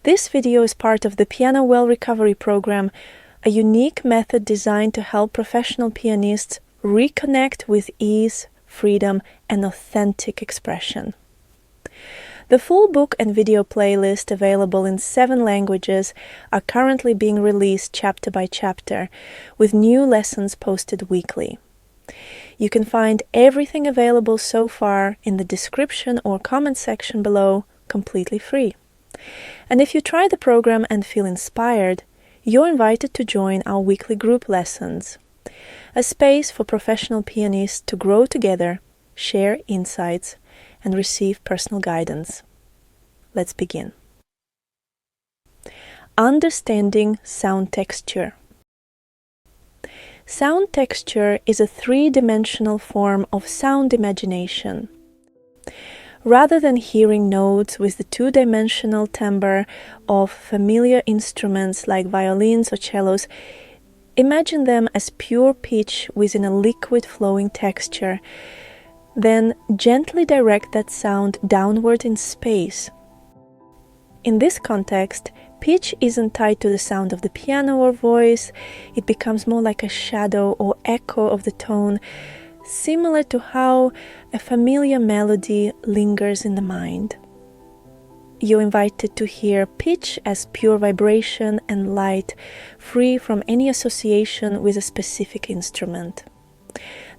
This video is part of the PianoWell recovery program, a unique method designed to help professional pianists reconnect with ease, freedom, and authentic expression. The full book and video playlist, available in 7 languages, are currently being released chapter by chapter, with new lessons posted weekly. You can find everything available so far in the description or comment section below, completely free. And if you try the program and feel inspired, you're invited to join our weekly group lessons, a space for professional pianists to grow together, share insights, and receive personal guidance. Let's begin. Understanding sound texture. Sound texture is a 3-dimensional form of sound imagination. Rather than hearing notes with the 2-dimensional timbre of familiar instruments like violins or cellos, imagine them as pure pitch within a liquid flowing texture. Then gently direct that sound downward in space. In this context, pitch isn't tied to the sound of the piano or voice. It becomes more like a shadow or echo of the tone, similar to how a familiar melody lingers in the mind. You're invited to hear pitch as pure vibration and light, free from any association with a specific instrument.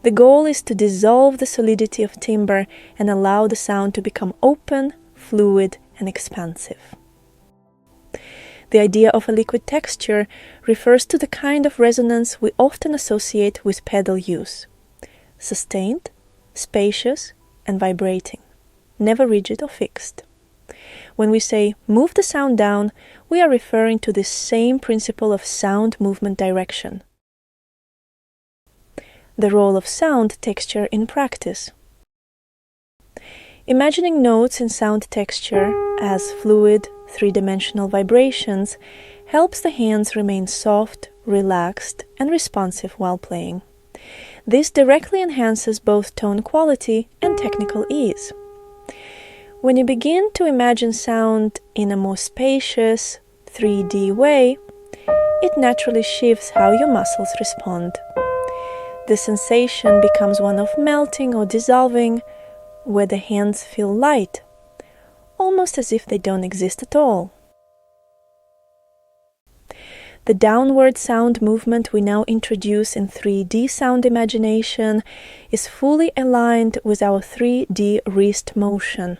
The goal is to dissolve the solidity of timbre and allow the sound to become open, fluid, and expansive. The idea of a liquid texture refers to the kind of resonance we often associate with pedal use. Sustained, spacious, and vibrating, never rigid or fixed. When we say move the sound down, we are referring to the same principle of sound movement direction. The role of sound texture in practice. Imagining notes in sound texture as fluid, 3-dimensional vibrations helps the hands remain soft, relaxed, and responsive while playing. This directly enhances both tone quality and technical ease. When you begin to imagine sound in a more spacious, 3D way, it naturally shifts how your muscles respond. The sensation becomes one of melting or dissolving, where the hands feel light, almost as if they don't exist at all. The downward sound movement we now introduce in 3D sound imagination is fully aligned with our 3D wrist motion.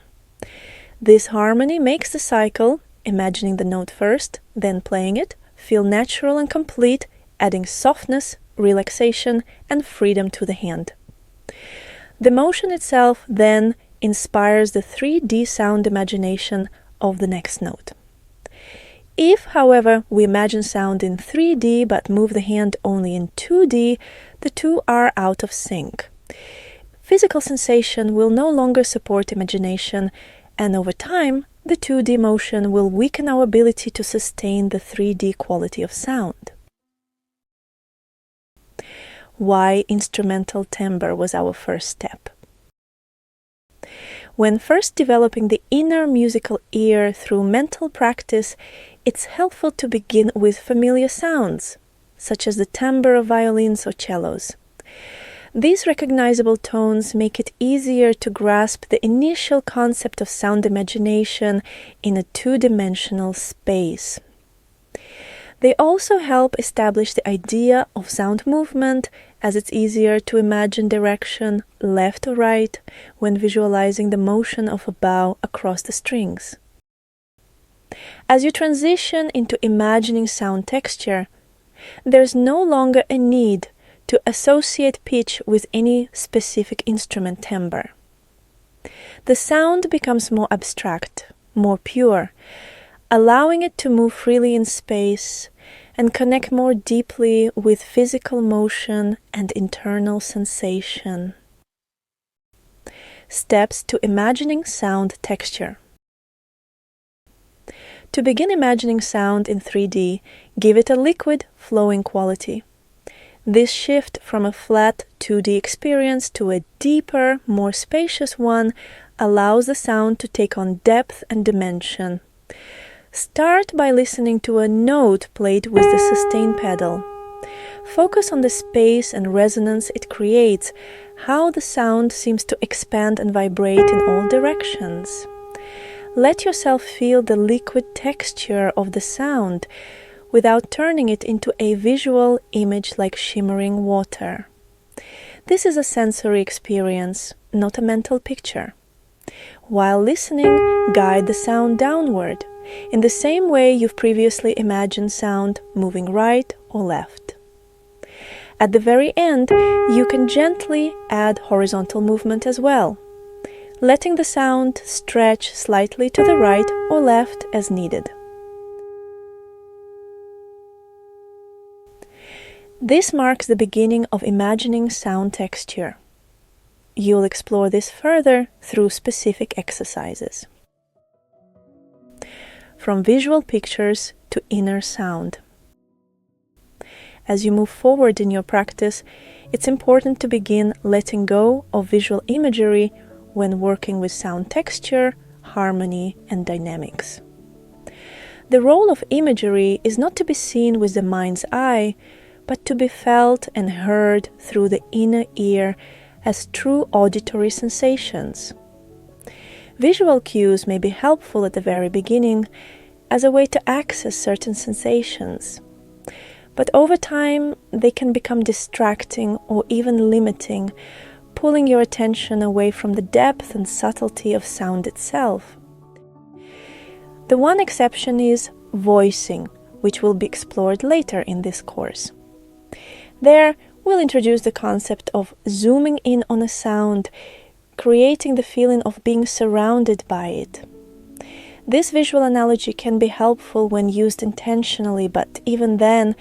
This harmony makes the cycle, imagining the note first, then playing it, feel natural and complete, adding softness, relaxation, and freedom to the hand. The motion itself then inspires the 3D sound imagination of the next note. If, however, we imagine sound in 3D but move the hand only in 2D, the two are out of sync. Physical sensation will no longer support imagination, and over time, the 2D motion will weaken our ability to sustain the 3D quality of sound. Why instrumental timbre was our first step. When first developing the inner musical ear through mental practice, it's helpful to begin with familiar sounds, such as the timbre of violins or cellos. These recognizable tones make it easier to grasp the initial concept of sound imagination in a 2-dimensional space. They also help establish the idea of sound movement, as it's easier to imagine direction, left or right, when visualizing the motion of a bow across the strings. As you transition into imagining sound texture, there's no longer a need to associate pitch with any specific instrument timbre. The sound becomes more abstract, more pure, allowing it to move freely in space and connect more deeply with physical motion and internal sensation. Steps to imagining sound texture. To begin imagining sound in 3D, give it a liquid, flowing quality. This shift from a flat 2D experience to a deeper, more spacious one allows the sound to take on depth and dimension. Start by listening to a note played with the sustain pedal. Focus on the space and resonance it creates, how the sound seems to expand and vibrate in all directions. Let yourself feel the liquid texture of the sound without turning it into a visual image like shimmering water. This is a sensory experience, not a mental picture. While listening, guide the sound downward, in the same way you've previously imagined sound moving right or left. At the very end, you can gently add horizontal movement as well, letting the sound stretch slightly to the right or left as needed. This marks the beginning of imagining sound texture. You'll explore this further through specific exercises. From visual pictures to inner sound. As you move forward in your practice, it's important to begin letting go of visual imagery when working with sound texture, harmony, and dynamics. The role of imagery is not to be seen with the mind's eye, but to be felt and heard through the inner ear as true auditory sensations. Visual cues may be helpful at the very beginning as a way to access certain sensations. But over time, they can become distracting or even limiting, pulling your attention away from the depth and subtlety of sound itself. The one exception is voicing, which will be explored later in this course. There, we'll introduce the concept of zooming in on a sound, creating the feeling of being surrounded by it. This visual analogy can be helpful when used intentionally, but even then,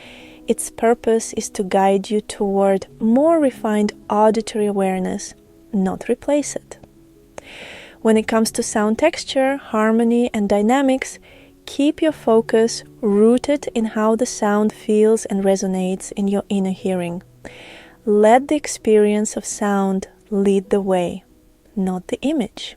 its purpose is to guide you toward more refined auditory awareness, not replace it. When it comes to sound texture, harmony, and dynamics, keep your focus rooted in how the sound feels and resonates in your inner hearing. Let the experience of sound lead the way, not the image.